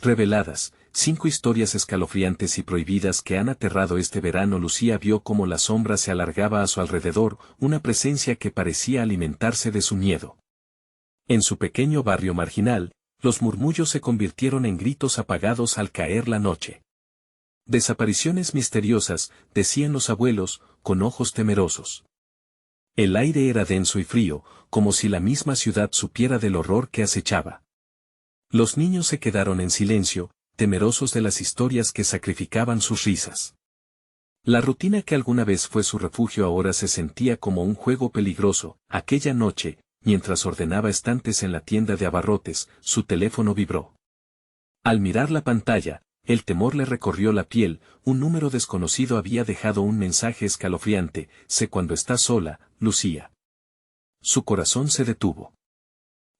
Reveladas, 5 historias escalofriantes y prohibidas que han aterrado este verano. Lucía vio cómo la sombra se alargaba a su alrededor, una presencia que parecía alimentarse de su miedo. En su pequeño barrio marginal, los murmullos se convirtieron en gritos apagados al caer la noche. Desapariciones misteriosas, decían los abuelos, con ojos temerosos. El aire era denso y frío, como si la misma ciudad supiera del horror que acechaba. Los niños se quedaron en silencio, temerosos de las historias que sacrificaban sus risas. La rutina que alguna vez fue su refugio ahora se sentía como un juego peligroso. Aquella noche, mientras ordenaba estantes en la tienda de abarrotes, su teléfono vibró. Al mirar la pantalla, el temor le recorrió la piel. Un número desconocido había dejado un mensaje escalofriante: sé cuando estás sola, Lucía. Su corazón se detuvo.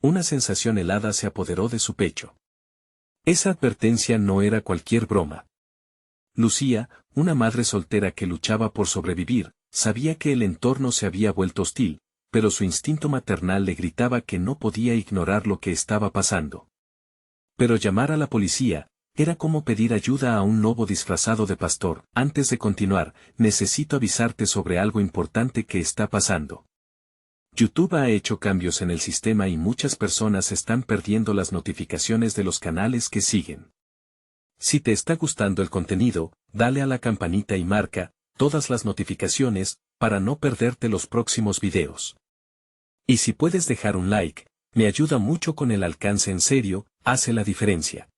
Una sensación helada se apoderó de su pecho. Esa advertencia no era cualquier broma. Lucía, una madre soltera que luchaba por sobrevivir, sabía que el entorno se había vuelto hostil, pero su instinto maternal le gritaba que no podía ignorar lo que estaba pasando. Pero llamar a la policía era como pedir ayuda a un lobo disfrazado de pastor. Antes de continuar, necesito avisarte sobre algo importante que está pasando. YouTube ha hecho cambios en el sistema y muchas personas están perdiendo las notificaciones de los canales que siguen. Si te está gustando el contenido, dale a la campanita y marca todas las notificaciones para no perderte los próximos videos. Y si puedes dejar un like, me ayuda mucho con el alcance. En serio, hace la diferencia.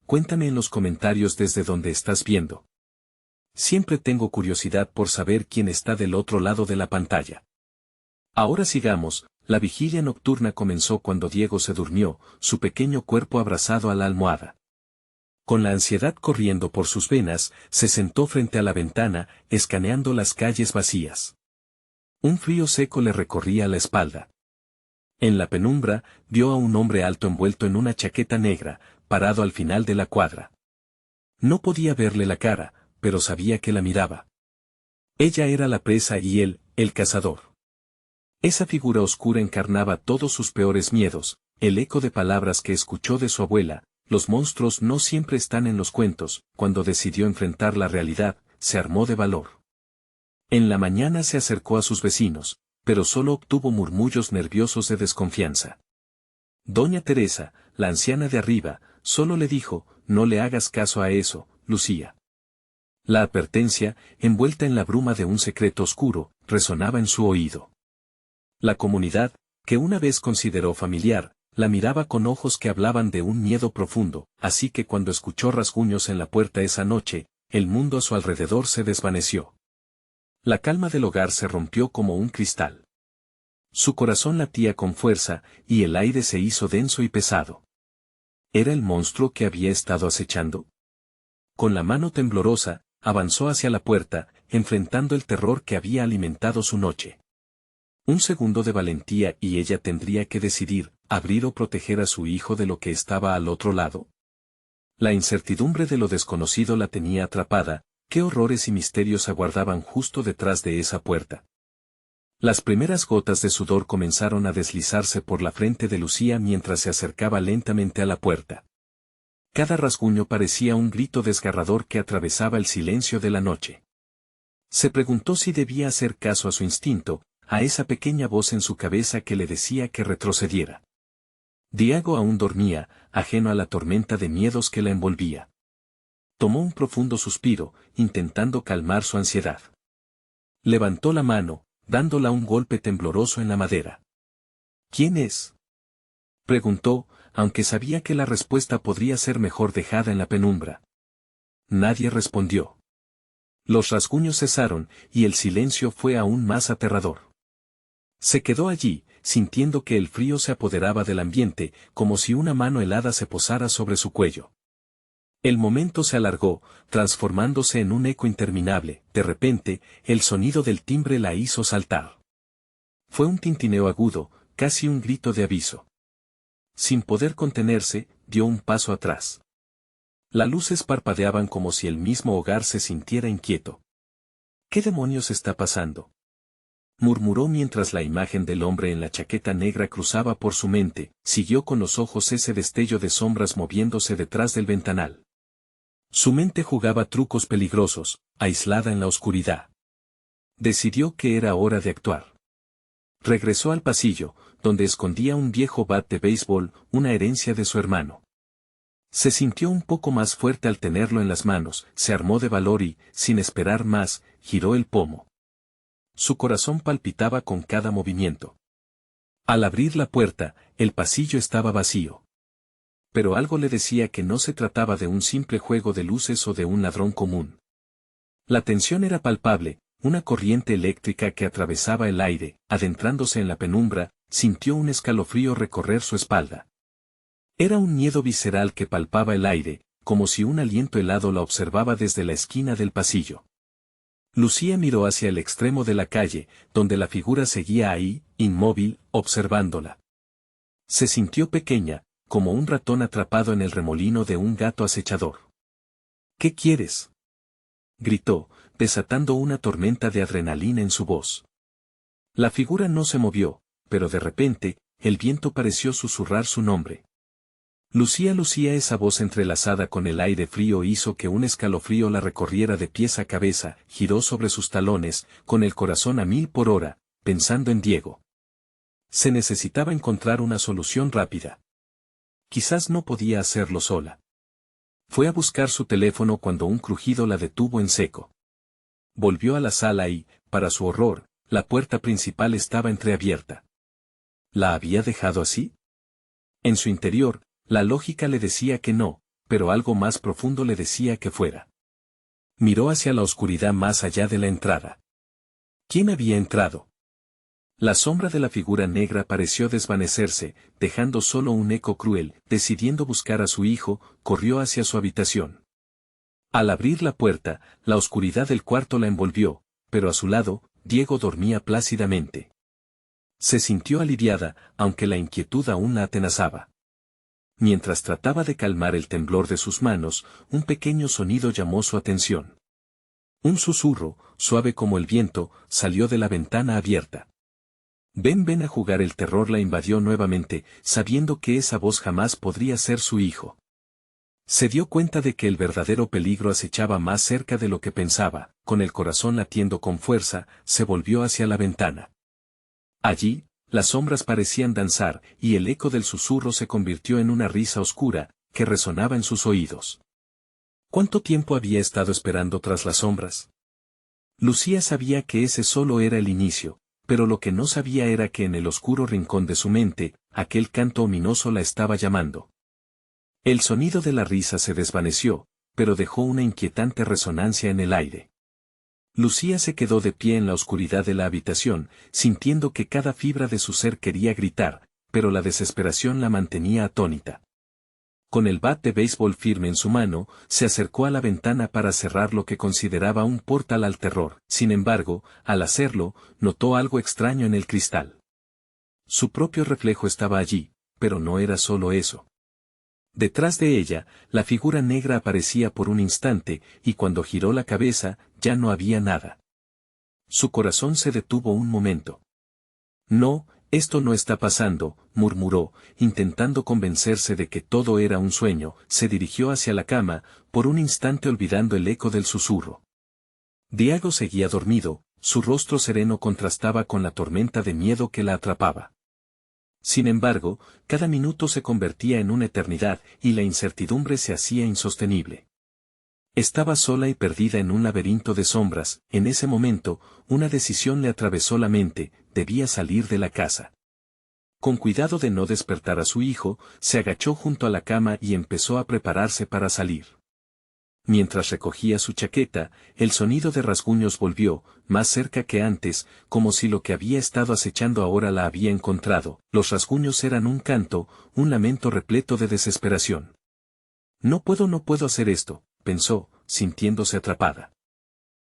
Cuéntame en los comentarios desde donde estás viendo. Siempre tengo curiosidad por saber quién está del otro lado de la pantalla. Ahora sigamos. La vigilia nocturna comenzó cuando Diego se durmió, su pequeño cuerpo abrazado a la almohada. Con la ansiedad corriendo por sus venas, se sentó frente a la ventana, escaneando las calles vacías. Un frío seco le recorría la espalda. En la penumbra, vio a un hombre alto envuelto en una chaqueta negra, parado al final de la cuadra. No podía verle la cara, pero sabía que la miraba. Ella era la presa y él, el cazador. Esa figura oscura encarnaba todos sus peores miedos, el eco de palabras que escuchó de su abuela: los monstruos no siempre están en los cuentos. Cuando decidió enfrentar la realidad, se armó de valor. En la mañana se acercó a sus vecinos, pero solo obtuvo murmullos nerviosos de desconfianza. Doña Teresa, la anciana de arriba, solo le dijo: no le hagas caso a eso, Lucía. La advertencia, envuelta en la bruma de un secreto oscuro, resonaba en su oído. La comunidad, que una vez consideró familiar, la miraba con ojos que hablaban de un miedo profundo, así que cuando escuchó rasguños en la puerta esa noche, el mundo a su alrededor se desvaneció. La calma del hogar se rompió como un cristal. Su corazón latía con fuerza, y el aire se hizo denso y pesado. ¿Era el monstruo que había estado acechando? Con la mano temblorosa, avanzó hacia la puerta, enfrentando el terror que había alimentado su noche. Un segundo de valentía y ella tendría que decidir: abrir o proteger a su hijo de lo que estaba al otro lado. La incertidumbre de lo desconocido la tenía atrapada. ¿Qué horrores y misterios aguardaban justo detrás de esa puerta? Las primeras gotas de sudor comenzaron a deslizarse por la frente de Lucía mientras se acercaba lentamente a la puerta. Cada rasguño parecía un grito desgarrador que atravesaba el silencio de la noche. Se preguntó si debía hacer caso a su instinto, a esa pequeña voz en su cabeza que le decía que retrocediera. Diego aún dormía, ajeno a la tormenta de miedos que la envolvía. Tomó un profundo suspiro, intentando calmar su ansiedad. Levantó la mano, dándola un golpe tembloroso en la madera. ¿Quién es?, preguntó, aunque sabía que la respuesta podría ser mejor dejada en la penumbra. Nadie respondió. Los rasguños cesaron, y el silencio fue aún más aterrador. Se quedó allí, sintiendo que el frío se apoderaba del ambiente, como si una mano helada se posara sobre su cuello. El momento se alargó, transformándose en un eco interminable. De repente, el sonido del timbre la hizo saltar. Fue un tintineo agudo, casi un grito de aviso. Sin poder contenerse, dio un paso atrás. Las luces parpadeaban como si el mismo hogar se sintiera inquieto. ¿Qué demonios está pasando? murmuró mientras la imagen del hombre en la chaqueta negra cruzaba por su mente, siguió con los ojos ese destello de sombras moviéndose detrás del ventanal. Su mente jugaba trucos peligrosos, aislada en la oscuridad. Decidió que era hora de actuar. Regresó al pasillo, donde escondía un viejo bat de béisbol, una herencia de su hermano. Se sintió un poco más fuerte al tenerlo en las manos, se armó de valor y, sin esperar más, giró el pomo. Su corazón palpitaba con cada movimiento. Al abrir la puerta, el pasillo estaba vacío. Pero algo le decía que no se trataba de un simple juego de luces o de un ladrón común. La tensión era palpable, una corriente eléctrica que atravesaba el aire, adentrándose en la penumbra, sintió un escalofrío recorrer su espalda. Era un miedo visceral que palpaba el aire, como si un aliento helado la observaba desde la esquina del pasillo. Lucía miró hacia el extremo de la calle, donde la figura seguía ahí, inmóvil, observándola. Se sintió pequeña, como un ratón atrapado en el remolino de un gato acechador. ¿Qué quieres?, gritó, desatando una tormenta de adrenalina en su voz. La figura no se movió, pero de repente, el viento pareció susurrar su nombre. Lucía, Lucía. Esa voz entrelazada con el aire frío hizo que un escalofrío la recorriera de pies a cabeza, giró sobre sus talones, con el corazón a 1000 por hora, pensando en Diego. Se necesitaba encontrar una solución rápida. Quizás no podía hacerlo sola. Fue a buscar su teléfono cuando un crujido la detuvo en seco. Volvió a la sala y, para su horror, la puerta principal estaba entreabierta. ¿La había dejado así? En su interior, la lógica le decía que no, pero algo más profundo le decía que fuera. Miró hacia la oscuridad más allá de la entrada. ¿Quién había entrado? La sombra de la figura negra pareció desvanecerse, dejando solo un eco cruel. Decidiendo buscar a su hijo, corrió hacia su habitación. Al abrir la puerta, la oscuridad del cuarto la envolvió, pero a su lado, Diego dormía plácidamente. Se sintió aliviada, aunque la inquietud aún la atenazaba. Mientras trataba de calmar el temblor de sus manos, un pequeño sonido llamó su atención. Un susurro, suave como el viento, salió de la ventana abierta. Ven, ven a jugar. El terror la invadió nuevamente, sabiendo que esa voz jamás podría ser su hijo. Se dio cuenta de que el verdadero peligro acechaba más cerca de lo que pensaba. Con el corazón latiendo con fuerza, se volvió hacia la ventana. Allí, las sombras parecían danzar, y el eco del susurro se convirtió en una risa oscura, que resonaba en sus oídos. ¿Cuánto tiempo había estado esperando tras las sombras? Lucía sabía que ese solo era el inicio, pero lo que no sabía era que en el oscuro rincón de su mente, aquel canto ominoso la estaba llamando. El sonido de la risa se desvaneció, pero dejó una inquietante resonancia en el aire. Lucía se quedó de pie en la oscuridad de la habitación, sintiendo que cada fibra de su ser quería gritar, pero la desesperación la mantenía atónita. Con el bat de béisbol firme en su mano, se acercó a la ventana para cerrar lo que consideraba un portal al terror. Sin embargo, al hacerlo, notó algo extraño en el cristal. Su propio reflejo estaba allí, pero no era solo eso. Detrás de ella, la figura negra aparecía por un instante, y cuando giró la cabeza, ya no había nada. Su corazón se detuvo un momento. No, esto no está pasando, murmuró, intentando convencerse de que todo era un sueño. Se dirigió hacia la cama, por un instante olvidando el eco del susurro. Diego seguía dormido, su rostro sereno contrastaba con la tormenta de miedo que la atrapaba. Sin embargo, cada minuto se convertía en una eternidad, y la incertidumbre se hacía insostenible. Estaba sola y perdida en un laberinto de sombras. En ese momento, una decisión le atravesó la mente: debía salir de la casa. Con cuidado de no despertar a su hijo, se agachó junto a la cama y empezó a prepararse para salir. Mientras recogía su chaqueta, el sonido de rasguños volvió, más cerca que antes, como si lo que había estado acechando ahora la había encontrado. Los rasguños eran un canto, un lamento repleto de desesperación. No puedo hacer esto, pensó, sintiéndose atrapada.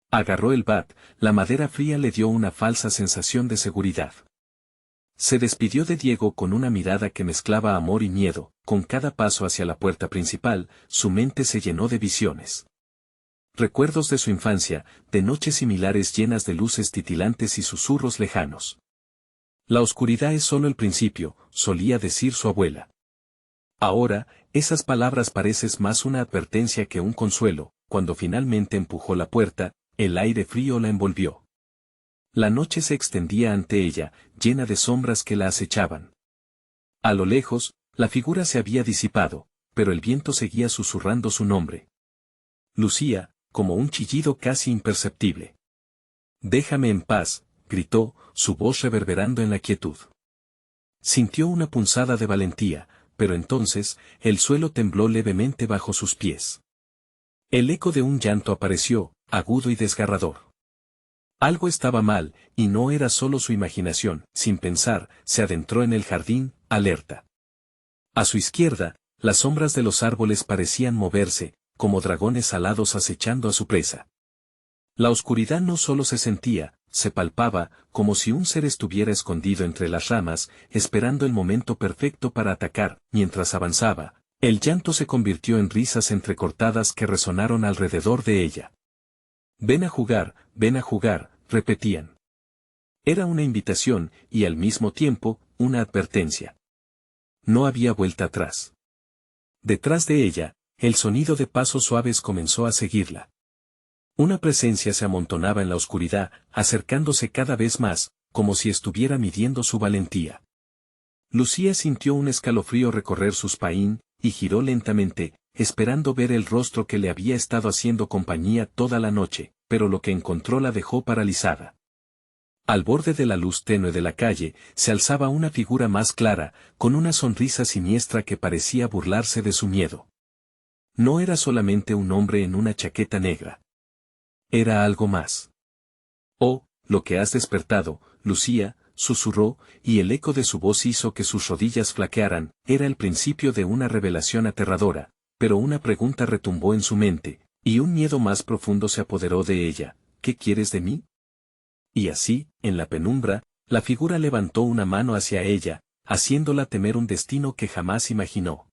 Agarró el bat, la madera fría le dio una falsa sensación de seguridad. Se despidió de Diego con una mirada que mezclaba amor y miedo. Con cada paso hacia la puerta principal, su mente se llenó de visiones. Recuerdos de su infancia, de noches similares llenas de luces titilantes y susurros lejanos. La oscuridad es solo el principio, solía decir su abuela. Ahora, esas palabras parecen más una advertencia que un consuelo. Cuando finalmente empujó la puerta, el aire frío la envolvió. La noche se extendía ante ella, llena de sombras que la acechaban. A lo lejos, la figura se había disipado, pero el viento seguía susurrando su nombre. Lucía, como un chillido casi imperceptible. «Déjame en paz», gritó, su voz reverberando en la quietud. Sintió una punzada de valentía, pero entonces, el suelo tembló levemente bajo sus pies. El eco de un llanto apareció, agudo y desgarrador. Algo estaba mal, y no era solo su imaginación. Sin pensar, se adentró en el jardín, alerta. A su izquierda, las sombras de los árboles parecían moverse, como dragones alados acechando a su presa. La oscuridad no solo se sentía, se palpaba, como si un ser estuviera escondido entre las ramas, esperando el momento perfecto para atacar. Mientras avanzaba, el llanto se convirtió en risas entrecortadas que resonaron alrededor de ella. «Ven a jugar», repetían. Era una invitación, y al mismo tiempo, una advertencia. No había vuelta atrás. Detrás de ella, el sonido de pasos suaves comenzó a seguirla. Una presencia se amontonaba en la oscuridad, acercándose cada vez más, como si estuviera midiendo su valentía. Lucía sintió un escalofrío recorrer su espín, y giró lentamente, esperando ver el rostro que le había estado haciendo compañía toda la noche, pero lo que encontró la dejó paralizada. Al borde de la luz tenue de la calle, se alzaba una figura más clara, con una sonrisa siniestra que parecía burlarse de su miedo. No era solamente un hombre en una chaqueta negra. Era algo más. «Oh, lo que has despertado, Lucía», susurró, y el eco de su voz hizo que sus rodillas flaquearan. Era el principio de una revelación aterradora, pero una pregunta retumbó en su mente, y un miedo más profundo se apoderó de ella. «¿Qué quieres de mí?». Y así, en la penumbra, la figura levantó una mano hacia ella, haciéndola temer un destino que jamás imaginó.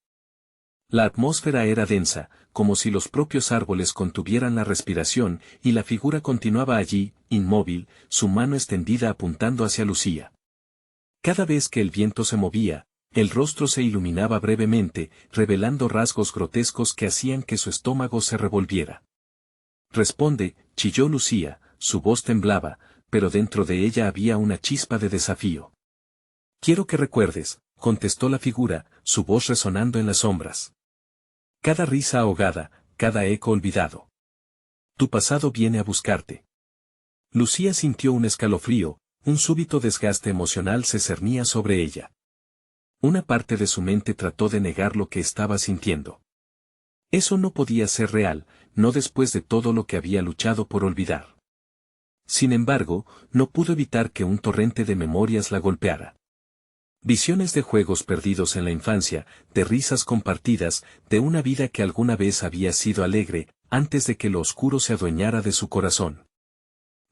La atmósfera era densa, como si los propios árboles contuvieran la respiración, y la figura continuaba allí, inmóvil, su mano extendida apuntando hacia Lucía. Cada vez que el viento se movía, el rostro se iluminaba brevemente, revelando rasgos grotescos que hacían que su estómago se revolviera. «Responde», chilló Lucía, su voz temblaba, pero dentro de ella había una chispa de desafío. «Quiero que recuerdes», contestó la figura, su voz resonando en las sombras. «Cada risa ahogada, cada eco olvidado. Tu pasado viene a buscarte». Lucía sintió un escalofrío, un súbito desgaste emocional se cernía sobre ella. Una parte de su mente trató de negar lo que estaba sintiendo. Eso no podía ser real, no después de todo lo que había luchado por olvidar. Sin embargo, no pudo evitar que un torrente de memorias la golpeara. Visiones de juegos perdidos en la infancia, de risas compartidas, de una vida que alguna vez había sido alegre, antes de que lo oscuro se adueñara de su corazón.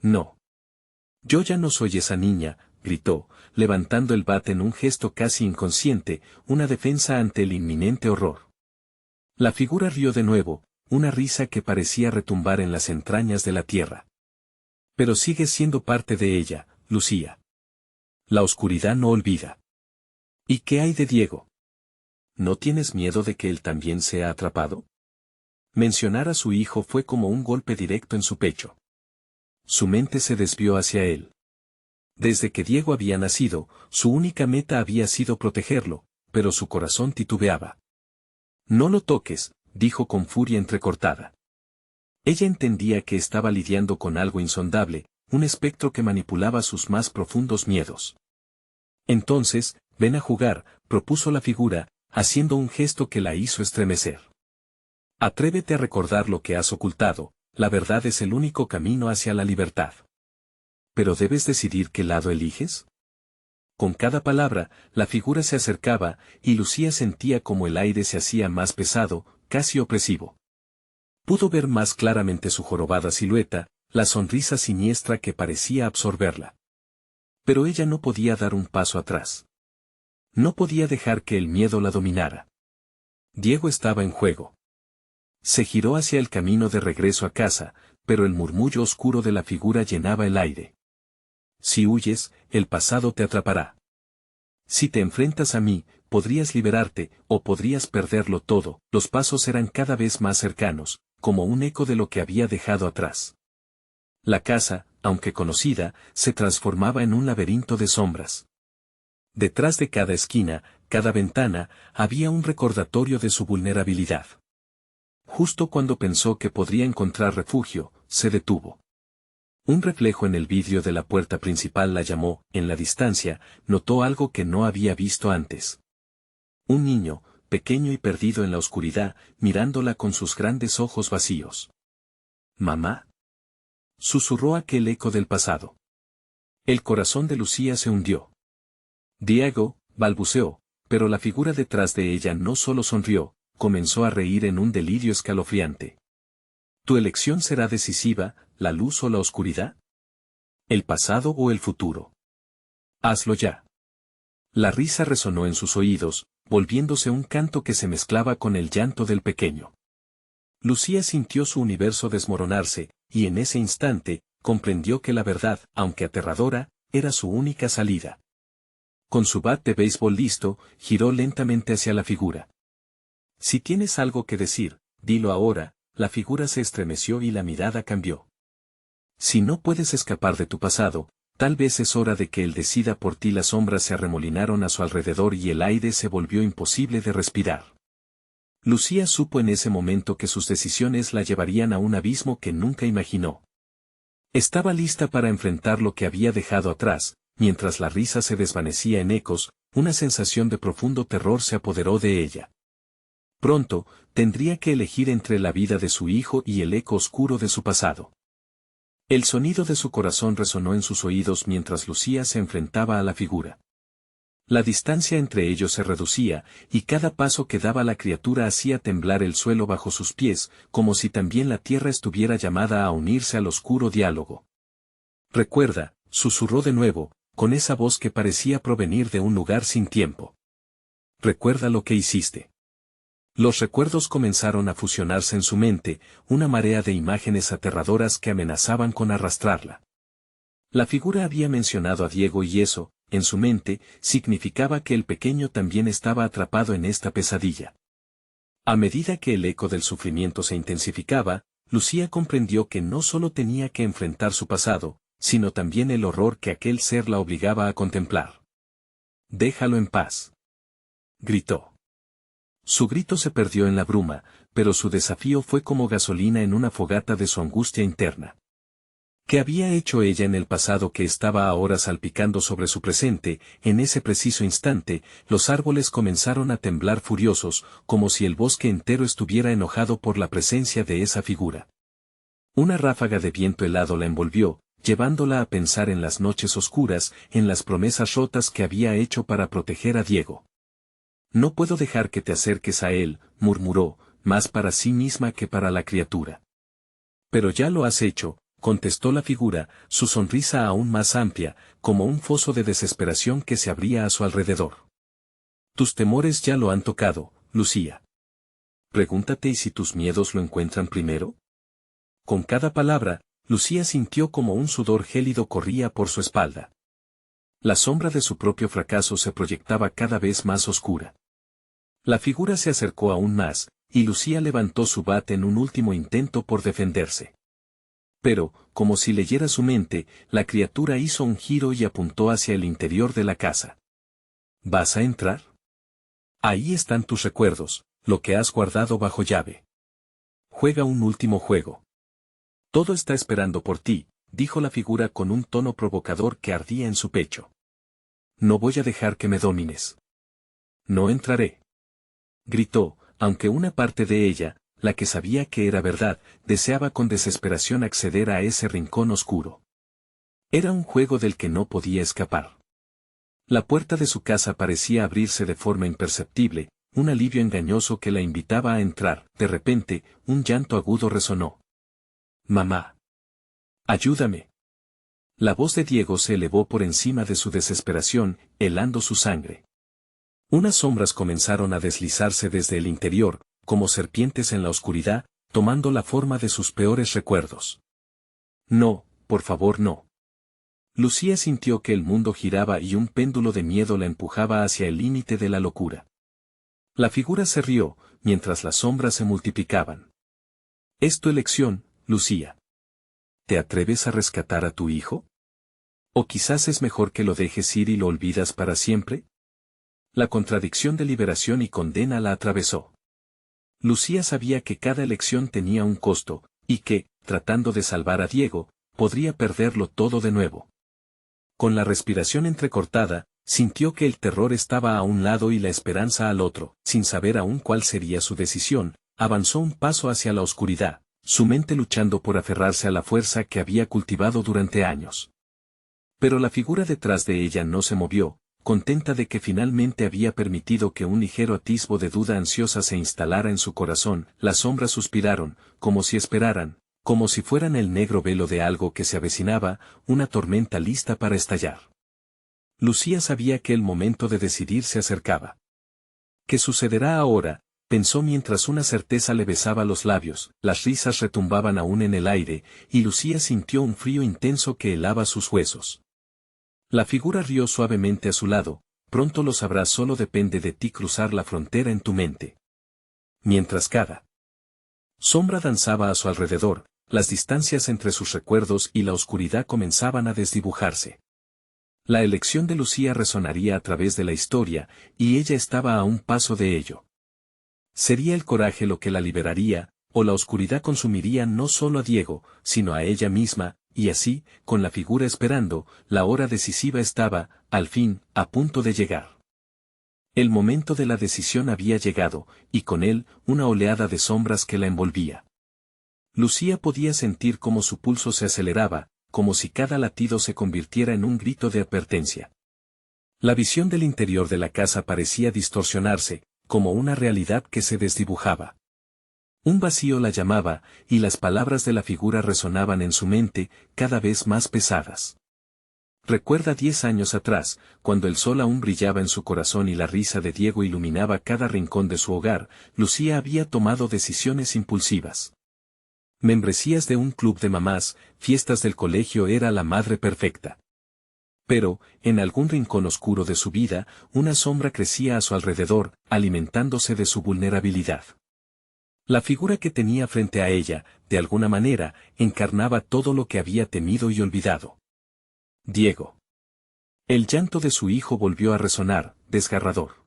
«No. Yo ya no soy esa niña», gritó, levantando el bate en un gesto casi inconsciente, una defensa ante el inminente horror. La figura rió de nuevo, una risa que parecía retumbar en las entrañas de la tierra. «Pero sigues siendo parte de ella, Lucía. La oscuridad no olvida». «¿Y qué hay de Diego? ¿No tienes miedo de que él también sea atrapado?». Mencionar a su hijo fue como un golpe directo en su pecho. Su mente se desvió hacia él. Desde que Diego había nacido, su única meta había sido protegerlo, pero su corazón titubeaba. «No lo toques», dijo con furia entrecortada. Ella entendía que estaba lidiando con algo insondable, un espectro que manipulaba sus más profundos miedos. «Entonces, ven a jugar», propuso la figura, haciendo un gesto que la hizo estremecer. «Atrévete a recordar lo que has ocultado, la verdad es el único camino hacia la libertad». «¿Pero debes decidir qué lado eliges?». Con cada palabra, la figura se acercaba, y Lucía sentía como el aire se hacía más pesado, casi opresivo. Pudo ver más claramente su jorobada silueta, la sonrisa siniestra que parecía absorberla. Pero ella no podía dar un paso atrás. No podía dejar que el miedo la dominara. Diego estaba en juego. Se giró hacia el camino de regreso a casa, pero el murmullo oscuro de la figura llenaba el aire. Si huyes, el pasado te atrapará. Si te enfrentas a mí, podrías liberarte, o podrías perderlo todo. Los pasos eran cada vez más cercanos, como un eco de lo que había dejado atrás. La casa, aunque conocida, se transformaba en un laberinto de sombras. Detrás de cada esquina, cada ventana, había un recordatorio de su vulnerabilidad. Justo cuando pensó que podría encontrar refugio, se detuvo. Un reflejo en el vidrio de la puerta principal la llamó. En la distancia, notó algo que no había visto antes. Un niño, pequeño y perdido en la oscuridad, mirándola con sus grandes ojos vacíos. «¿Mamá?», susurró aquel eco del pasado. El corazón de Lucía se hundió. «Diego», balbuceó, pero la figura detrás de ella no solo sonrió, comenzó a reír en un delirio escalofriante. «Tu elección será decisiva, la luz o la oscuridad. El pasado o el futuro. Hazlo ya». La risa resonó en sus oídos, volviéndose un canto que se mezclaba con el llanto del pequeño. Lucía sintió su universo desmoronarse, y en ese instante, comprendió que la verdad, aunque aterradora, era su única salida. Con su bat de béisbol listo, giró lentamente hacia la figura. «Si tienes algo que decir, dilo ahora». La figura se estremeció y la mirada cambió. «Si no puedes escapar de tu pasado, tal vez es hora de que él decida por ti». Las sombras se arremolinaron a su alrededor y el aire se volvió imposible de respirar. Lucía supo en ese momento que sus decisiones la llevarían a un abismo que nunca imaginó. Estaba lista para enfrentar lo que había dejado atrás. Mientras la risa se desvanecía en ecos, una sensación de profundo terror se apoderó de ella. Pronto, tendría que elegir entre la vida de su hijo y el eco oscuro de su pasado. El sonido de su corazón resonó en sus oídos mientras Lucía se enfrentaba a la figura. La distancia entre ellos se reducía, y cada paso que daba la criatura hacía temblar el suelo bajo sus pies, como si también la tierra estuviera llamada a unirse al oscuro diálogo. «Recuerda», susurró de nuevo, con esa voz que parecía provenir de un lugar sin tiempo. «Recuerda lo que hiciste». Los recuerdos comenzaron a fusionarse en su mente, una marea de imágenes aterradoras que amenazaban con arrastrarla. La figura había mencionado a Diego y eso, en su mente, significaba que el pequeño también estaba atrapado en esta pesadilla. A medida que el eco del sufrimiento se intensificaba, Lucía comprendió que no solo tenía que enfrentar su pasado, sino también el horror que aquel ser la obligaba a contemplar. «Déjalo en paz», gritó. Su grito se perdió en la bruma, pero su desafío fue como gasolina en una fogata de su angustia interna. ¿Qué había hecho ella en el pasado que estaba ahora salpicando sobre su presente? En ese preciso instante, los árboles comenzaron a temblar furiosos, como si el bosque entero estuviera enojado por la presencia de esa figura. Una ráfaga de viento helado la envolvió, llevándola a pensar en las noches oscuras, en las promesas rotas que había hecho para proteger a Diego. «No puedo dejar que te acerques a él», murmuró, más para sí misma que para la criatura. «Pero ya lo has hecho», contestó la figura, su sonrisa aún más amplia, como un foso de desesperación que se abría a su alrededor. «Tus temores ya lo han tocado, Lucía. Pregúntate y si tus miedos lo encuentran primero». Con cada palabra, Lucía sintió como un sudor gélido corría por su espalda. La sombra de su propio fracaso se proyectaba cada vez más oscura. La figura se acercó aún más, y Lucía levantó su bate en un último intento por defenderse. Pero, como si leyera su mente, la criatura hizo un giro y apuntó hacia el interior de la casa. «¿Vas a entrar? Ahí están tus recuerdos, lo que has guardado bajo llave. Juega un último juego. Todo está esperando por ti», dijo la figura con un tono provocador que ardía en su pecho. «No voy a dejar que me domines. No entraré», gritó, aunque una parte de ella, la que sabía que era verdad, deseaba con desesperación acceder a ese rincón oscuro. Era un juego del que no podía escapar. La puerta de su casa parecía abrirse de forma imperceptible, un alivio engañoso que la invitaba a entrar. De repente, un llanto agudo resonó. «Mamá. Ayúdame». La voz de Diego se elevó por encima de su desesperación, helando su sangre. Unas sombras comenzaron a deslizarse desde el interior, como serpientes en la oscuridad, tomando la forma de sus peores recuerdos. No, por favor no. Lucía sintió que el mundo giraba y un péndulo de miedo la empujaba hacia el límite de la locura. La figura se rió, mientras las sombras se multiplicaban. Es tu elección, Lucía. ¿Te atreves a rescatar a tu hijo? ¿O quizás es mejor que lo dejes ir y lo olvidas para siempre? La contradicción de liberación y condena la atravesó. Lucía sabía que cada elección tenía un costo, y que, tratando de salvar a Diego, podría perderlo todo de nuevo. Con la respiración entrecortada, sintió que el terror estaba a un lado y la esperanza al otro. Sin saber aún cuál sería su decisión, avanzó un paso hacia la oscuridad, su mente luchando por aferrarse a la fuerza que había cultivado durante años. Pero la figura detrás de ella no se movió, contenta de que finalmente había permitido que un ligero atisbo de duda ansiosa se instalara en su corazón. Las sombras suspiraron, como si esperaran, como si fueran el negro velo de algo que se avecinaba, una tormenta lista para estallar. Lucía sabía que el momento de decidir se acercaba. ¿Qué sucederá ahora?, pensó mientras una certeza le besaba los labios. Las risas retumbaban aún en el aire, y Lucía sintió un frío intenso que helaba sus huesos. La figura rió suavemente a su lado. Pronto lo sabrás, solo depende de ti cruzar la frontera en tu mente. Mientras cada sombra danzaba a su alrededor, las distancias entre sus recuerdos y la oscuridad comenzaban a desdibujarse. La elección de Lucía resonaría a través de la historia, y ella estaba a un paso de ello. ¿Sería el coraje lo que la liberaría, o la oscuridad consumiría no solo a Diego, sino a ella misma? Y así, con la figura esperando, la hora decisiva estaba, al fin, a punto de llegar. El momento de la decisión había llegado, y con él, una oleada de sombras que la envolvía. Lucía podía sentir cómo su pulso se aceleraba, como si cada latido se convirtiera en un grito de advertencia. La visión del interior de la casa parecía distorsionarse, como una realidad que se desdibujaba. Un vacío la llamaba, y las palabras de la figura resonaban en su mente, cada vez más pesadas. Recuerda 10 años atrás, cuando el sol aún brillaba en su corazón y la risa de Diego iluminaba cada rincón de su hogar. Lucía había tomado decisiones impulsivas. Membresías de un club de mamás, fiestas del colegio, era la madre perfecta. Pero, en algún rincón oscuro de su vida, una sombra crecía a su alrededor, alimentándose de su vulnerabilidad. La figura que tenía frente a ella, de alguna manera, encarnaba todo lo que había temido y olvidado. Diego. El llanto de su hijo volvió a resonar, desgarrador.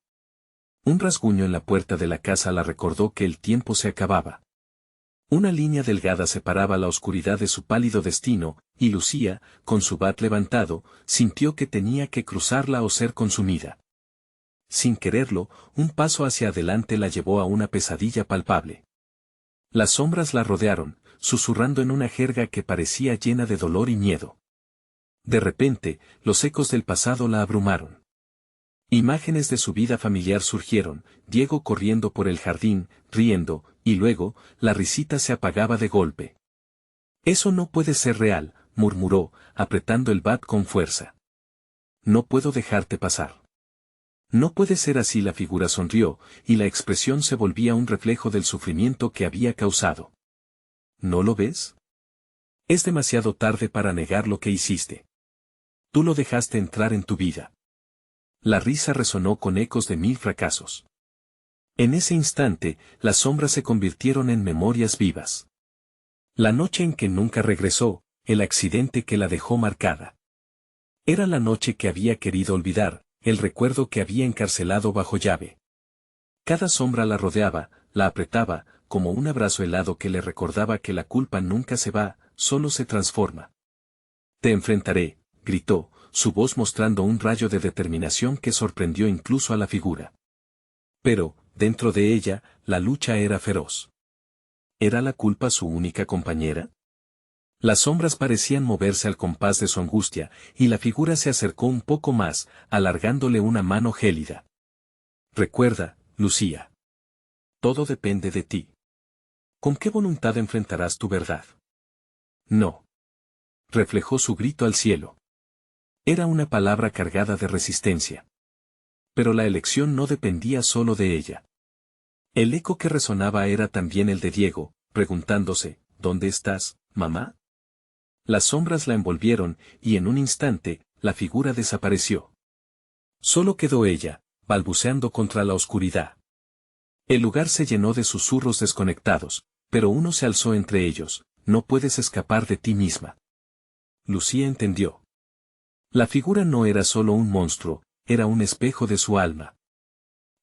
Un rasguño en la puerta de la casa la recordó que el tiempo se acababa. Una línea delgada separaba la oscuridad de su pálido destino, y Lucía, con su bat levantado, sintió que tenía que cruzarla o ser consumida. Sin quererlo, un paso hacia adelante la llevó a una pesadilla palpable. Las sombras la rodearon, susurrando en una jerga que parecía llena de dolor y miedo. De repente, los ecos del pasado la abrumaron. Imágenes de su vida familiar surgieron, Diego corriendo por el jardín, riendo, y luego, la risita se apagaba de golpe. «Eso no puede ser real», murmuró, apretando el bat con fuerza. «No puedo dejarte pasar». «No puede ser así». La figura sonrió, y la expresión se volvía un reflejo del sufrimiento que había causado. ¿No lo ves? Es demasiado tarde para negar lo que hiciste. Tú lo dejaste entrar en tu vida. La risa resonó con ecos de 1000 fracasos. En ese instante, las sombras se convirtieron en memorias vivas. La noche en que nunca regresó, el accidente que la dejó marcada. Era la noche que había querido olvidar, el recuerdo que había encarcelado bajo llave. Cada sombra la rodeaba, la apretaba, como un abrazo helado que le recordaba que la culpa nunca se va, solo se transforma. «Te enfrentaré», gritó, su voz mostrando un rayo de determinación que sorprendió incluso a la figura. Pero, dentro de ella, la lucha era feroz. ¿Era la culpa su única compañera? Las sombras parecían moverse al compás de su angustia, y la figura se acercó un poco más, alargándole una mano gélida. «Recuerda, Lucía. Todo depende de ti. ¿Con qué voluntad enfrentarás tu verdad?» «No». Reflejó su grito al cielo. Era una palabra cargada de resistencia. Pero la elección no dependía solo de ella. El eco que resonaba era también el de Diego, preguntándose, ¿dónde estás, mamá? Las sombras la envolvieron, y en un instante, la figura desapareció. Solo quedó ella, balbuceando contra la oscuridad. El lugar se llenó de susurros desconectados, pero uno se alzó entre ellos: no puedes escapar de ti misma. Lucía entendió. La figura no era solo un monstruo, era un espejo de su alma.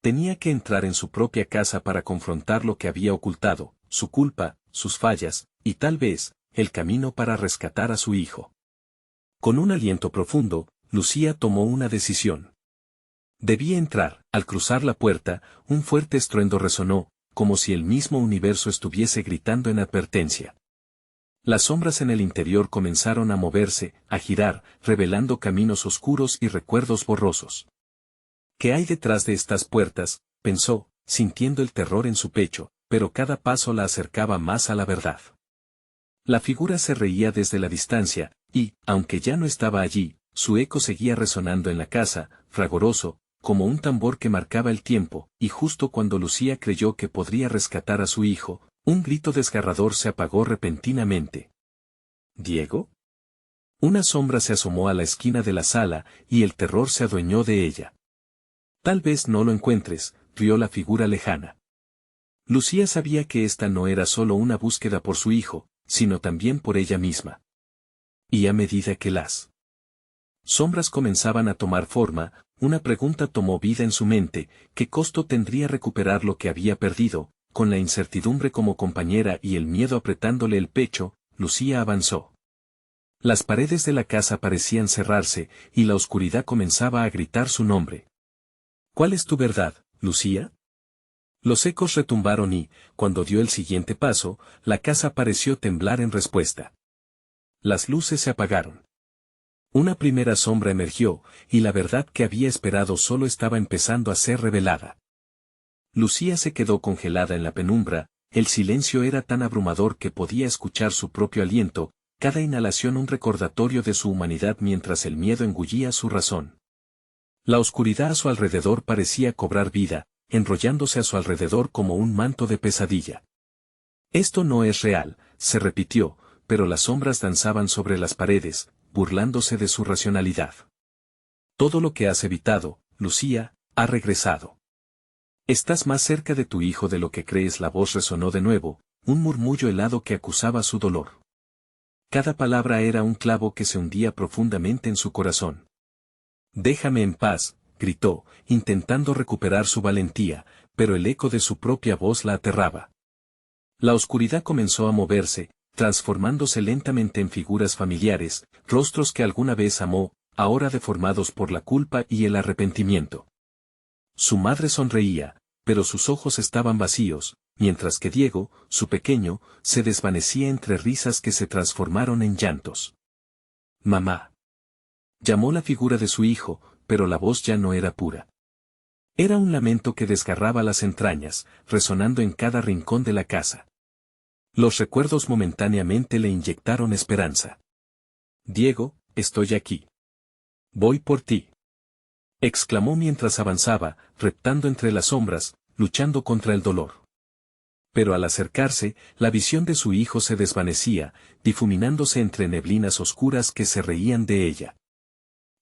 Tenía que entrar en su propia casa para confrontar lo que había ocultado, su culpa, sus fallas, y tal vez, el camino para rescatar a su hijo. Con un aliento profundo, Lucía tomó una decisión. Debía entrar. Al cruzar la puerta, un fuerte estruendo resonó, como si el mismo universo estuviese gritando en advertencia. Las sombras en el interior comenzaron a moverse, a girar, revelando caminos oscuros y recuerdos borrosos. ¿Qué hay detrás de estas puertas?, pensó, sintiendo el terror en su pecho, pero cada paso la acercaba más a la verdad. La figura se reía desde la distancia, y, aunque ya no estaba allí, su eco seguía resonando en la casa, fragoroso, como un tambor que marcaba el tiempo, y justo cuando Lucía creyó que podría rescatar a su hijo, un grito desgarrador se apagó repentinamente. ¿Diego? Una sombra se asomó a la esquina de la sala, y el terror se adueñó de ella. Tal vez no lo encuentres, rió la figura lejana. Lucía sabía que esta no era solo una búsqueda por su hijo, sino también por ella misma. Y a medida que las sombras comenzaban a tomar forma, una pregunta tomó vida en su mente: ¿qué costo tendría recuperar lo que había perdido? Con la incertidumbre como compañera y el miedo apretándole el pecho, Lucía avanzó. Las paredes de la casa parecían cerrarse, y la oscuridad comenzaba a gritar su nombre. ¿Cuál es tu verdad, Lucía? Los ecos retumbaron y, cuando dio el siguiente paso, la casa pareció temblar en respuesta. Las luces se apagaron. Una primera sombra emergió, y la verdad que había esperado solo estaba empezando a ser revelada. Lucía se quedó congelada en la penumbra. El silencio era tan abrumador que podía escuchar su propio aliento, cada inhalación un recordatorio de su humanidad mientras el miedo engullía su razón. La oscuridad a su alrededor parecía cobrar vida, enrollándose a su alrededor como un manto de pesadilla. Esto no es real, se repitió, pero las sombras danzaban sobre las paredes, burlándose de su racionalidad. Todo lo que has evitado, Lucía, ha regresado. Estás más cerca de tu hijo de lo que crees. La voz resonó de nuevo, un murmullo helado que acusaba su dolor. Cada palabra era un clavo que se hundía profundamente en su corazón. Déjame en paz, gritó, intentando recuperar su valentía, pero el eco de su propia voz la aterraba. La oscuridad comenzó a moverse, transformándose lentamente en figuras familiares, rostros que alguna vez amó, ahora deformados por la culpa y el arrepentimiento. Su madre sonreía, pero sus ojos estaban vacíos, mientras que Diego, su pequeño, se desvanecía entre risas que se transformaron en llantos. Mamá. Llamó la figura de su hijo, pero la voz ya no era pura. Era un lamento que desgarraba las entrañas, resonando en cada rincón de la casa. Los recuerdos momentáneamente le inyectaron esperanza. Diego, estoy aquí. Voy por ti. Exclamó mientras avanzaba, reptando entre las sombras, luchando contra el dolor. Pero al acercarse, la visión de su hijo se desvanecía, difuminándose entre neblinas oscuras que se reían de ella.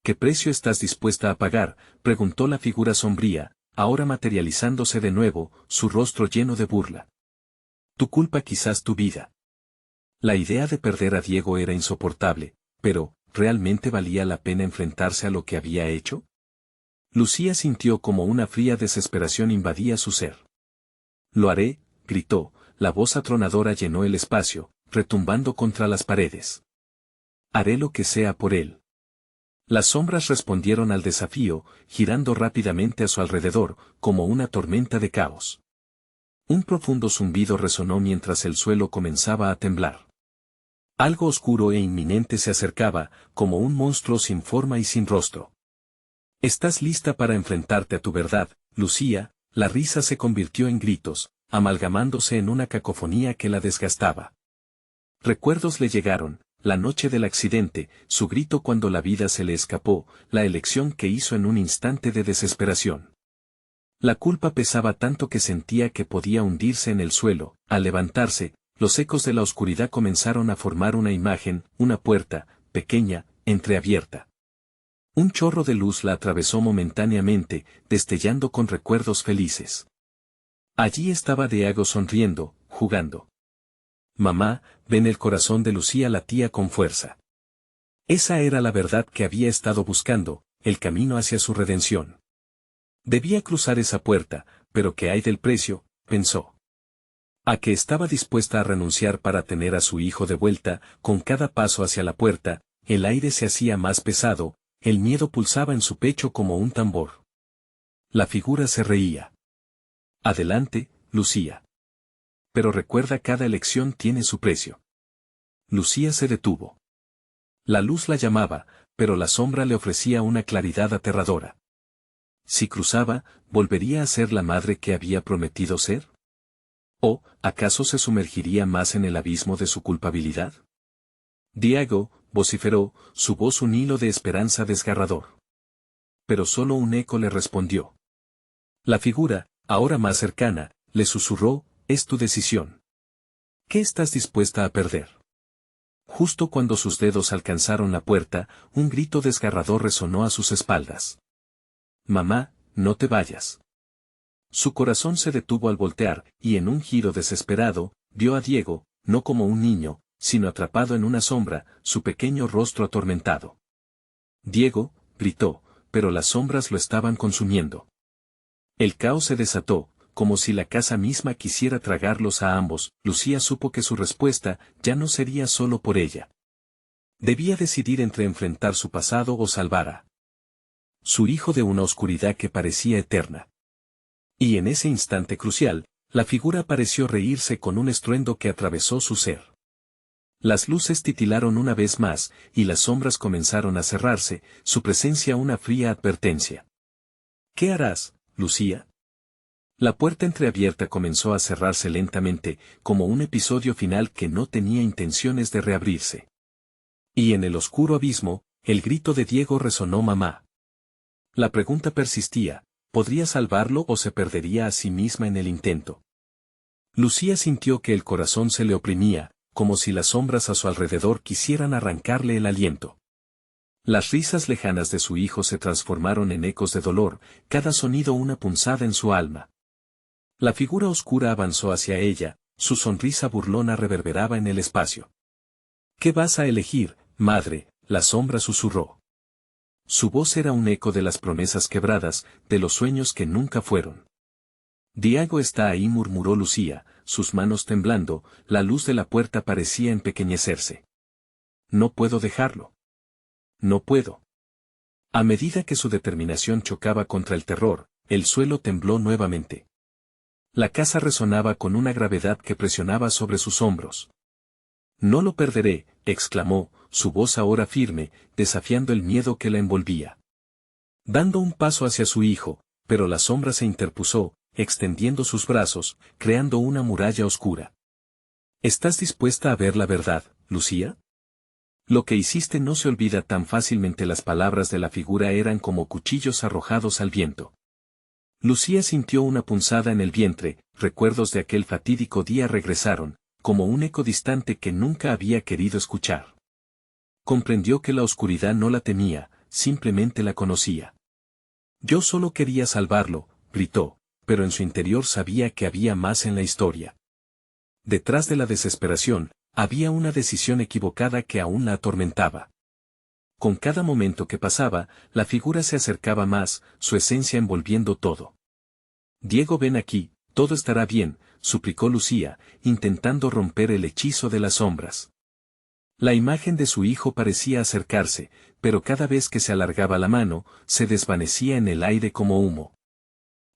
¿Qué precio estás dispuesta a pagar?, preguntó la figura sombría, ahora materializándose de nuevo, su rostro lleno de burla. Tu culpa, quizás tu vida. La idea de perder a Diego era insoportable, pero, ¿realmente valía la pena enfrentarse a lo que había hecho? Lucía sintió como una fría desesperación invadía su ser. Lo haré, gritó, la voz atronadora llenó el espacio, retumbando contra las paredes. Haré lo que sea por él. Las sombras respondieron al desafío, girando rápidamente a su alrededor, como una tormenta de caos. Un profundo zumbido resonó mientras el suelo comenzaba a temblar. Algo oscuro e inminente se acercaba, como un monstruo sin forma y sin rostro. ¿Estás lista para enfrentarte a tu verdad, Lucía? La risa se convirtió en gritos, amalgamándose en una cacofonía que la desgastaba. Recuerdos le llegaron, la noche del accidente, su grito cuando la vida se le escapó, la elección que hizo en un instante de desesperación. La culpa pesaba tanto que sentía que podía hundirse en el suelo. Al levantarse, los ecos de la oscuridad comenzaron a formar una imagen, una puerta, pequeña, entreabierta. Un chorro de luz la atravesó momentáneamente, destellando con recuerdos felices. Allí estaba Diego sonriendo, jugando. Mamá, ven, el corazón de Lucía latía con fuerza. Esa era la verdad que había estado buscando, el camino hacia su redención. Debía cruzar esa puerta, pero ¿qué hay del precio?, pensó. ¿A qué estaba dispuesta a renunciar para tener a su hijo de vuelta? Con cada paso hacia la puerta, el aire se hacía más pesado, el miedo pulsaba en su pecho como un tambor. La figura se reía. Adelante, Lucía. Pero recuerda, cada elección tiene su precio. Lucía se detuvo. La luz la llamaba, pero la sombra le ofrecía una claridad aterradora. Si cruzaba, ¿volvería a ser la madre que había prometido ser? ¿O, acaso se sumergiría más en el abismo de su culpabilidad? Diego, vociferó, su voz un hilo de esperanza desgarrador. Pero solo un eco le respondió. La figura, ahora más cercana, le susurró, es tu decisión. ¿Qué estás dispuesta a perder? Justo cuando sus dedos alcanzaron la puerta, un grito desgarrador resonó a sus espaldas. Mamá, no te vayas. Su corazón se detuvo al voltear, y en un giro desesperado, vio a Diego, no como un niño, sino atrapado en una sombra, su pequeño rostro atormentado. Diego, gritó, pero las sombras lo estaban consumiendo. El caos se desató, como si la casa misma quisiera tragarlos a ambos. Lucía supo que su respuesta ya no sería solo por ella. Debía decidir entre enfrentar su pasado o salvar a su hijo de una oscuridad que parecía eterna. Y en ese instante crucial, la figura pareció reírse con un estruendo que atravesó su ser. Las luces titilaron una vez más, y las sombras comenzaron a cerrarse, su presencia una fría advertencia. ¿Qué harás, Lucía? La puerta entreabierta comenzó a cerrarse lentamente, como un episodio final que no tenía intenciones de reabrirse. Y en el oscuro abismo, el grito de Diego resonó: mamá. La pregunta persistía, ¿podría salvarlo o se perdería a sí misma en el intento? Lucía sintió que el corazón se le oprimía, como si las sombras a su alrededor quisieran arrancarle el aliento. Las risas lejanas de su hijo se transformaron en ecos de dolor, cada sonido una punzada en su alma. La figura oscura avanzó hacia ella, su sonrisa burlona reverberaba en el espacio. ¿Qué vas a elegir, madre?, la sombra susurró. Su voz era un eco de las promesas quebradas, de los sueños que nunca fueron. Diego está ahí, murmuró Lucía, sus manos temblando, la luz de la puerta parecía empequeñecerse. No puedo dejarlo. No puedo. A medida que su determinación chocaba contra el terror, el suelo tembló nuevamente. La casa resonaba con una gravedad que presionaba sobre sus hombros. No lo perderé, exclamó, su voz ahora firme, desafiando el miedo que la envolvía. Dando un paso hacia su hijo, pero la sombra se interpuso, extendiendo sus brazos, creando una muralla oscura. ¿Estás dispuesta a ver la verdad, Lucía? Lo que hiciste no se olvida tan fácilmente. Las palabras de la figura eran como cuchillos arrojados al viento. Lucía sintió una punzada en el vientre, recuerdos de aquel fatídico día regresaron, como un eco distante que nunca había querido escuchar. Comprendió que la oscuridad no la temía, simplemente la conocía. Yo solo quería salvarlo, gritó, pero en su interior sabía que había más en la historia. Detrás de la desesperación, había una decisión equivocada que aún la atormentaba. Con cada momento que pasaba, la figura se acercaba más, su esencia envolviendo todo. Diego, ven aquí, todo estará bien, suplicó Lucía, intentando romper el hechizo de las sombras. La imagen de su hijo parecía acercarse, pero cada vez que se alargaba la mano, se desvanecía en el aire como humo.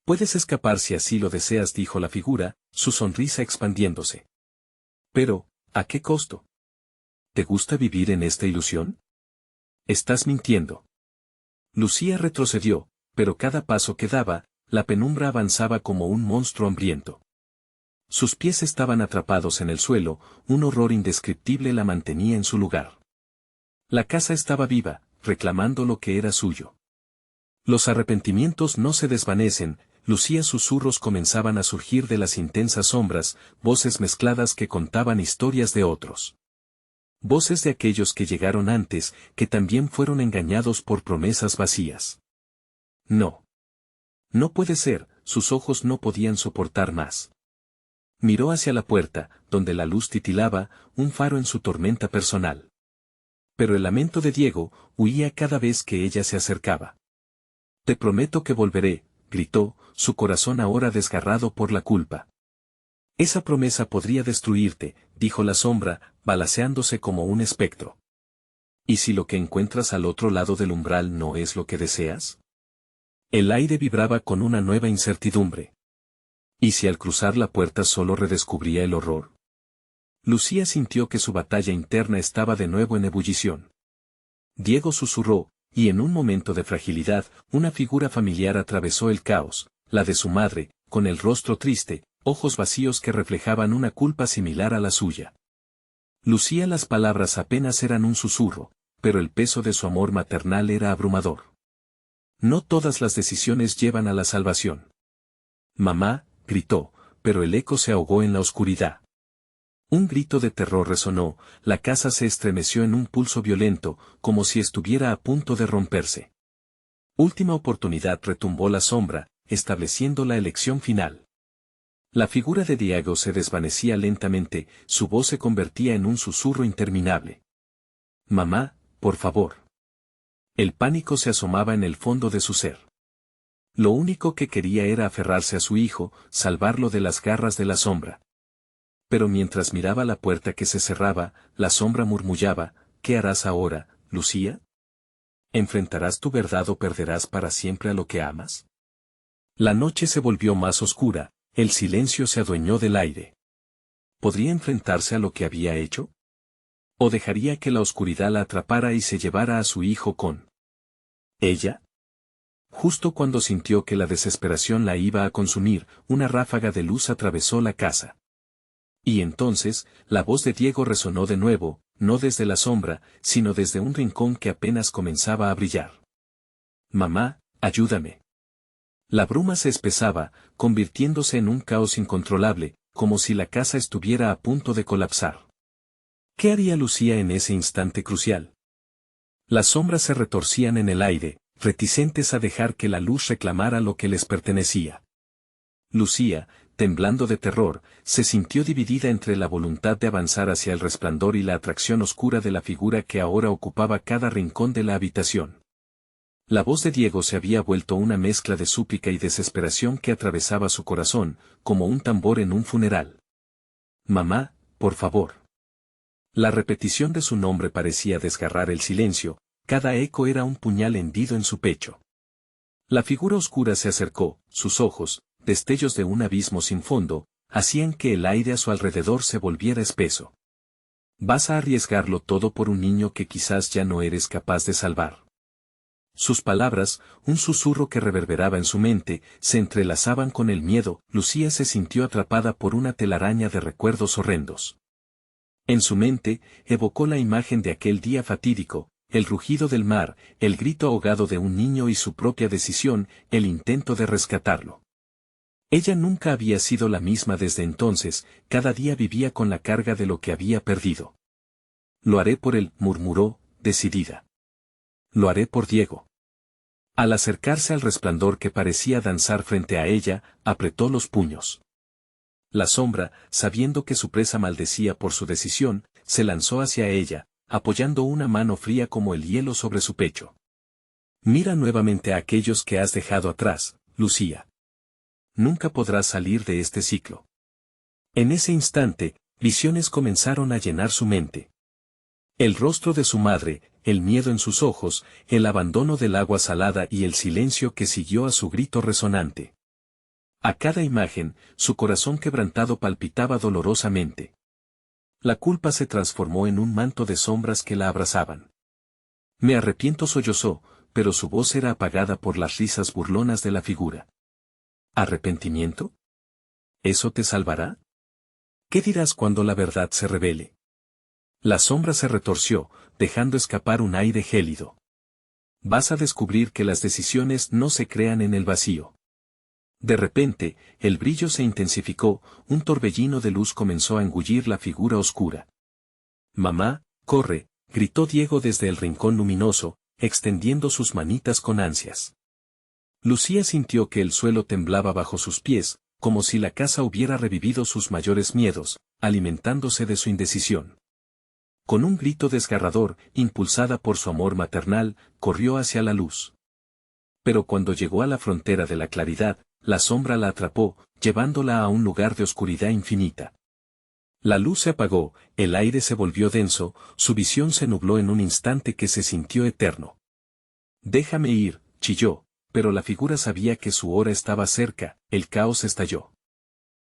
Puedes escapar si así lo deseas, dijo la figura, su sonrisa expandiéndose. Pero, ¿a qué costo? ¿Te gusta vivir en esta ilusión? Estás mintiendo. Lucía retrocedió, pero cada paso que daba, la penumbra avanzaba como un monstruo hambriento. Sus pies estaban atrapados en el suelo, un horror indescriptible la mantenía en su lugar. La casa estaba viva, reclamando lo que era suyo. Los arrepentimientos no se desvanecen, Lucía susurros comenzaban a surgir de las intensas sombras, voces mezcladas que contaban historias de otros. Voces de aquellos que llegaron antes, que también fueron engañados por promesas vacías. No. No puede ser, sus ojos no podían soportar más. Miró hacia la puerta, donde la luz titilaba, un faro en su tormenta personal. Pero el lamento de Diego huía cada vez que ella se acercaba. Te prometo que volveré, gritó, su corazón ahora desgarrado por la culpa. Esa promesa podría destruirte, dijo la sombra, balaceándose como un espectro. ¿Y si lo que encuentras al otro lado del umbral no es lo que deseas? El aire vibraba con una nueva incertidumbre. ¿Y si al cruzar la puerta solo redescubría el horror? Lucía sintió que su batalla interna estaba de nuevo en ebullición. Diego susurró, y en un momento de fragilidad, una figura familiar atravesó el caos, la de su madre, con el rostro triste, ojos vacíos que reflejaban una culpa similar a la suya. Lucía, las palabras apenas eran un susurro, pero el peso de su amor maternal era abrumador. No todas las decisiones llevan a la salvación. Mamá, gritó, pero el eco se ahogó en la oscuridad. Un grito de terror resonó, la casa se estremeció en un pulso violento, como si estuviera a punto de romperse. Última oportunidad, retumbó la sombra, estableciendo la elección final. La figura de Diego se desvanecía lentamente, su voz se convertía en un susurro interminable. Mamá, por favor. El pánico se asomaba en el fondo de su ser. Lo único que quería era aferrarse a su hijo, salvarlo de las garras de la sombra. Pero mientras miraba la puerta que se cerraba, la sombra murmullaba, ¿qué harás ahora, Lucía? ¿Enfrentarás tu verdad o perderás para siempre a lo que amas? La noche se volvió más oscura, el silencio se adueñó del aire. ¿Podría enfrentarse a lo que había hecho? ¿O dejaría que la oscuridad la atrapara y se llevara a su hijo con ella? Justo cuando sintió que la desesperación la iba a consumir, una ráfaga de luz atravesó la casa. Y entonces, la voz de Diego resonó de nuevo, no desde la sombra, sino desde un rincón que apenas comenzaba a brillar. Mamá, ayúdame. La bruma se espesaba, convirtiéndose en un caos incontrolable, como si la casa estuviera a punto de colapsar. ¿Qué haría Lucía en ese instante crucial? Las sombras se retorcían en el aire, reticentes a dejar que la luz reclamara lo que les pertenecía. Lucía, temblando de terror, se sintió dividida entre la voluntad de avanzar hacia el resplandor y la atracción oscura de la figura que ahora ocupaba cada rincón de la habitación. La voz de Diego se había vuelto una mezcla de súplica y desesperación que atravesaba su corazón, como un tambor en un funeral. Mamá, por favor. La repetición de su nombre parecía desgarrar el silencio, cada eco era un puñal hendido en su pecho. La figura oscura se acercó, sus ojos, destellos de un abismo sin fondo, hacían que el aire a su alrededor se volviera espeso. ¿Vas a arriesgarlo todo por un niño que quizás ya no eres capaz de salvar? Sus palabras, un susurro que reverberaba en su mente, se entrelazaban con el miedo. Lucía se sintió atrapada por una telaraña de recuerdos horrendos. En su mente, evocó la imagen de aquel día fatídico, el rugido del mar, el grito ahogado de un niño y su propia decisión, el intento de rescatarlo. Ella nunca había sido la misma desde entonces, cada día vivía con la carga de lo que había perdido. Lo haré por él, murmuró, decidida. Lo haré por Diego. Al acercarse al resplandor que parecía danzar frente a ella, apretó los puños. La sombra, sabiendo que su presa maldecía por su decisión, se lanzó hacia ella, apoyando una mano fría como el hielo sobre su pecho. Mira nuevamente a aquellos que has dejado atrás, Lucía. Nunca podrás salir de este ciclo. En ese instante, visiones comenzaron a llenar su mente. El rostro de su madre, el miedo en sus ojos, el abandono del agua salada y el silencio que siguió a su grito resonante. A cada imagen, su corazón quebrantado palpitaba dolorosamente. La culpa se transformó en un manto de sombras que la abrazaban. Me arrepiento, sollozó, pero su voz era apagada por las risas burlonas de la figura. ¿Arrepentimiento? ¿Eso te salvará? ¿Qué dirás cuando la verdad se revele? La sombra se retorció, dejando escapar un aire gélido. Vas a descubrir que las decisiones no se crean en el vacío. De repente, el brillo se intensificó, un torbellino de luz comenzó a engullir la figura oscura. «Mamá, corre», gritó Diego desde el rincón luminoso, extendiendo sus manitas con ansias. Lucía sintió que el suelo temblaba bajo sus pies, como si la casa hubiera revivido sus mayores miedos, alimentándose de su indecisión. Con un grito desgarrador, impulsada por su amor maternal, corrió hacia la luz. Pero cuando llegó a la frontera de la claridad, la sombra la atrapó, llevándola a un lugar de oscuridad infinita. La luz se apagó, el aire se volvió denso, su visión se nubló en un instante que se sintió eterno. «Déjame ir», chilló, pero la figura sabía que su hora estaba cerca, el caos estalló.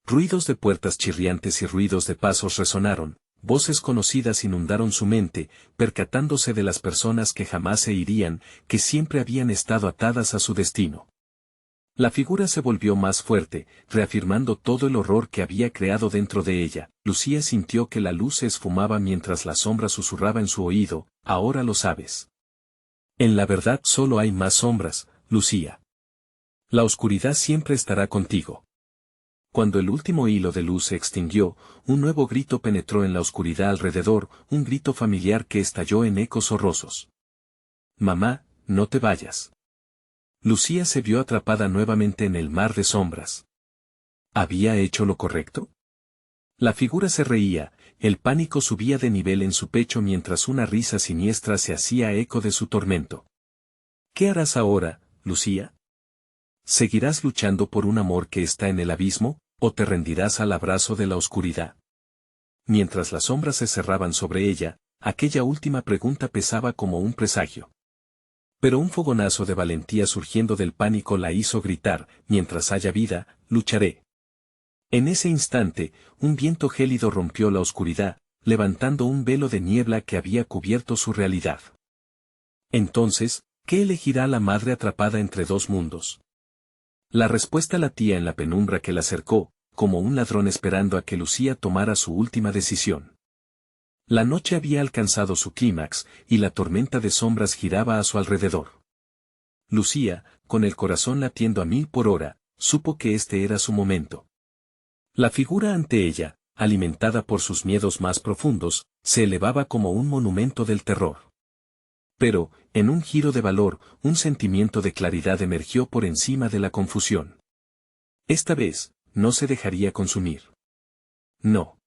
Ruidos de puertas chirriantes y ruidos de pasos resonaron, voces conocidas inundaron su mente, percatándose de las personas que jamás se irían, que siempre habían estado atadas a su destino. La figura se volvió más fuerte, reafirmando todo el horror que había creado dentro de ella. Lucía sintió que la luz se esfumaba mientras la sombra susurraba en su oído, «Ahora lo sabes. En la verdad solo hay más sombras, Lucía. La oscuridad siempre estará contigo». Cuando el último hilo de luz se extinguió, un nuevo grito penetró en la oscuridad alrededor, un grito familiar que estalló en ecos horrorosos. «Mamá, no te vayas». Lucía se vio atrapada nuevamente en el mar de sombras. ¿Había hecho lo correcto? La figura se reía, el pánico subía de nivel en su pecho mientras una risa siniestra se hacía eco de su tormento. ¿Qué harás ahora, Lucía? ¿Seguirás luchando por un amor que está en el abismo, o te rendirás al abrazo de la oscuridad? Mientras las sombras se cerraban sobre ella, aquella última pregunta pesaba como un presagio. Pero un fogonazo de valentía surgiendo del pánico la hizo gritar, «Mientras haya vida, lucharé». En ese instante, un viento gélido rompió la oscuridad, levantando un velo de niebla que había cubierto su realidad. Entonces, ¿qué elegirá la madre atrapada entre dos mundos? La respuesta latía en la penumbra que la cercó, como un ladrón esperando a que Lucía tomara su última decisión. La noche había alcanzado su clímax, y la tormenta de sombras giraba a su alrededor. Lucía, con el corazón latiendo a 1000 por hora, supo que este era su momento. La figura ante ella, alimentada por sus miedos más profundos, se elevaba como un monumento del terror. Pero, en un giro de valor, un sentimiento de claridad emergió por encima de la confusión. Esta vez, no se dejaría consumir. «No.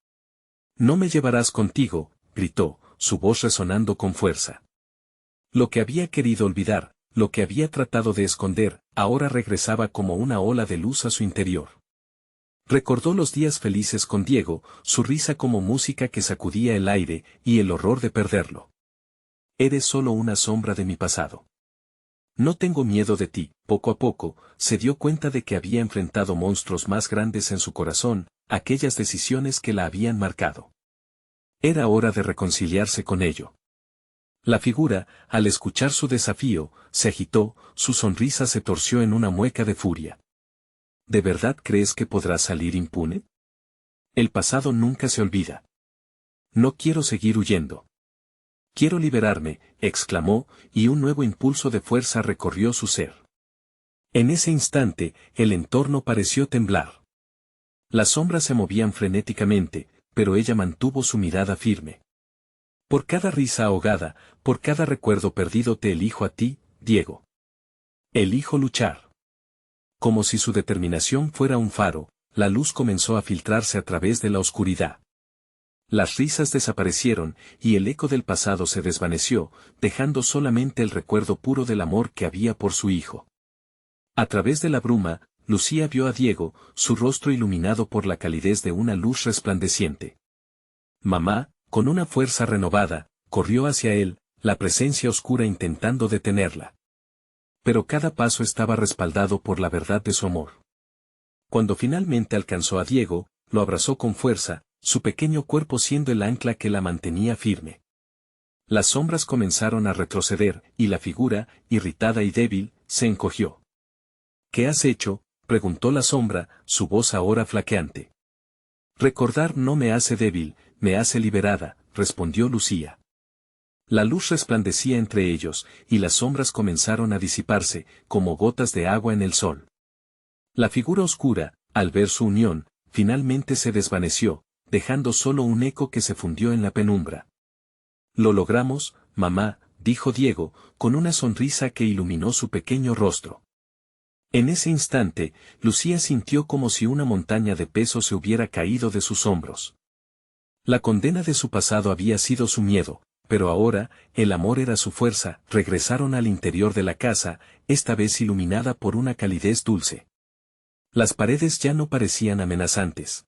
No me llevarás contigo», gritó, su voz resonando con fuerza. Lo que había querido olvidar, lo que había tratado de esconder, ahora regresaba como una ola de luz a su interior. Recordó los días felices con Diego, su risa como música que sacudía el aire, y el horror de perderlo. «Eres solo una sombra de mi pasado. No tengo miedo de ti». Poco a poco, se dio cuenta de que había enfrentado monstruos más grandes en su corazón, aquellas decisiones que la habían marcado. Era hora de reconciliarse con ello. La figura, al escuchar su desafío, se agitó, su sonrisa se torció en una mueca de furia. ¿De verdad crees que podrás salir impune? El pasado nunca se olvida. No quiero seguir huyendo. Quiero liberarme, exclamó, y un nuevo impulso de fuerza recorrió su ser. En ese instante, el entorno pareció temblar. Las sombras se movían frenéticamente, pero ella mantuvo su mirada firme. «Por cada risa ahogada, por cada recuerdo perdido te elijo a ti, Diego. Elijo luchar». Como si su determinación fuera un faro, la luz comenzó a filtrarse a través de la oscuridad. Las risas desaparecieron, y el eco del pasado se desvaneció, dejando solamente el recuerdo puro del amor que había por su hijo. A través de la bruma, Lucía vio a Diego, su rostro iluminado por la calidez de una luz resplandeciente. Mamá, con una fuerza renovada, corrió hacia él, la presencia oscura intentando detenerla. Pero cada paso estaba respaldado por la verdad de su amor. Cuando finalmente alcanzó a Diego, lo abrazó con fuerza, su pequeño cuerpo siendo el ancla que la mantenía firme. Las sombras comenzaron a retroceder, y la figura, irritada y débil, se encogió. «¿Qué has hecho?», preguntó la sombra, su voz ahora flaqueante. «Recordar no me hace débil, me hace liberada», respondió Lucía. La luz resplandecía entre ellos, y las sombras comenzaron a disiparse, como gotas de agua en el sol. La figura oscura, al ver su unión, finalmente se desvaneció, dejando solo un eco que se fundió en la penumbra. Lo logramos, mamá, dijo Diego, con una sonrisa que iluminó su pequeño rostro. En ese instante, Lucía sintió como si una montaña de peso se hubiera caído de sus hombros. La condena de su pasado había sido su miedo, pero ahora, el amor era su fuerza. Regresaron al interior de la casa, esta vez iluminada por una calidez dulce. Las paredes ya no parecían amenazantes.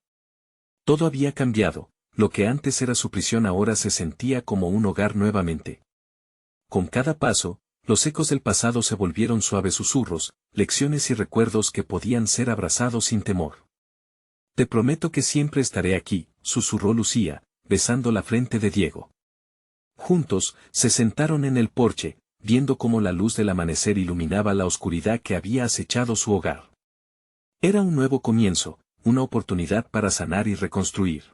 Todo había cambiado, lo que antes era su prisión ahora se sentía como un hogar nuevamente. Con cada paso, los ecos del pasado se volvieron suaves susurros, lecciones y recuerdos que podían ser abrazados sin temor. Te prometo que siempre estaré aquí, susurró Lucía, besando la frente de Diego. Juntos, se sentaron en el porche, viendo cómo la luz del amanecer iluminaba la oscuridad que había acechado su hogar. Era un nuevo comienzo, una oportunidad para sanar y reconstruir.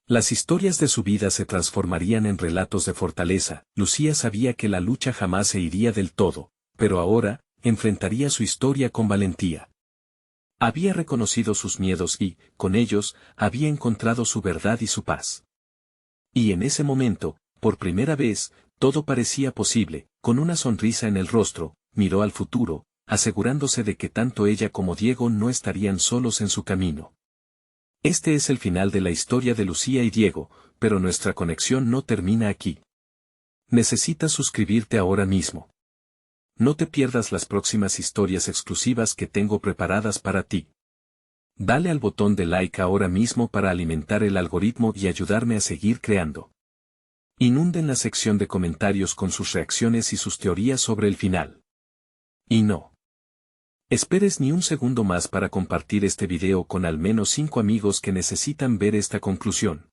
Las historias de su vida se transformarían en relatos de fortaleza. Lucía sabía que la lucha jamás se iría del todo, pero ahora, enfrentaría su historia con valentía. Había reconocido sus miedos y, con ellos, había encontrado su verdad y su paz. Y en ese momento, por primera vez, todo parecía posible. Con una sonrisa en el rostro, miró al futuro, asegurándose de que tanto ella como Diego no estarían solos en su camino. Este es el final de la historia de Lucía y Diego, pero nuestra conexión no termina aquí. Necesitas suscribirte ahora mismo. No te pierdas las próximas historias exclusivas que tengo preparadas para ti. Dale al botón de like ahora mismo para alimentar el algoritmo y ayudarme a seguir creando. Inunden la sección de comentarios con sus reacciones y sus teorías sobre el final. Y no esperes ni un segundo más para compartir este video con al menos 5 amigos que necesitan ver esta conclusión.